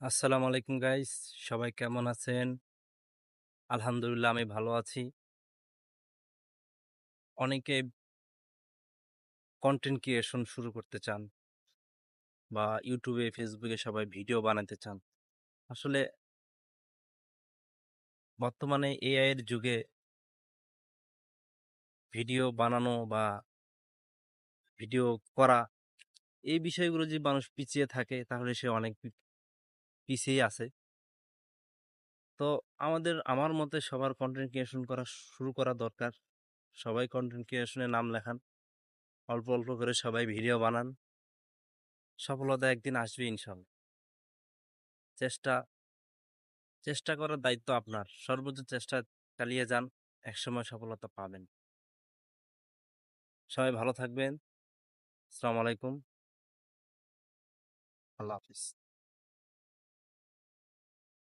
আসসালামু আলাইকুম গাইস, সবাই কেমন আছেন? আলহামদুলিল্লাহ আমি ভালো আছি। অনেকে কন্টেন্ট ক্রিয়েশন শুরু করতে চান বা ইউটিউবে, ফেসবুকে সবাই ভিডিও বানাতে চান। আসলে বর্তমানে এআই এর যুগে ভিডিও বানানো বা ভিডিও করা এই বিষয়গুলো যদি মানুষ পিছিয়ে থাকে তাহলে সে অনেক পিছিয়ে আছে। তো আমার মতে সবার কন্টেন্ট ক্রিয়েশন করা শুরু করা দরকার। সবাই কন্টেন্ট ক্রিয়েশনে নাম লেখান, অল্প অল্প করে সবাই ভিডিও বানান। সফলতা একদিন আসবে ইনশাল্লাহ। চেষ্টা চেষ্টা করার দায়িত্ব আপনার। সর্বোচ্চ চেষ্টা চালিয়ে যান। একসময় সফলতা পাবেন। সবাই ভালো থাকবেন। আসসালামু আলাইকুম। আল্লাহ হাফিজ।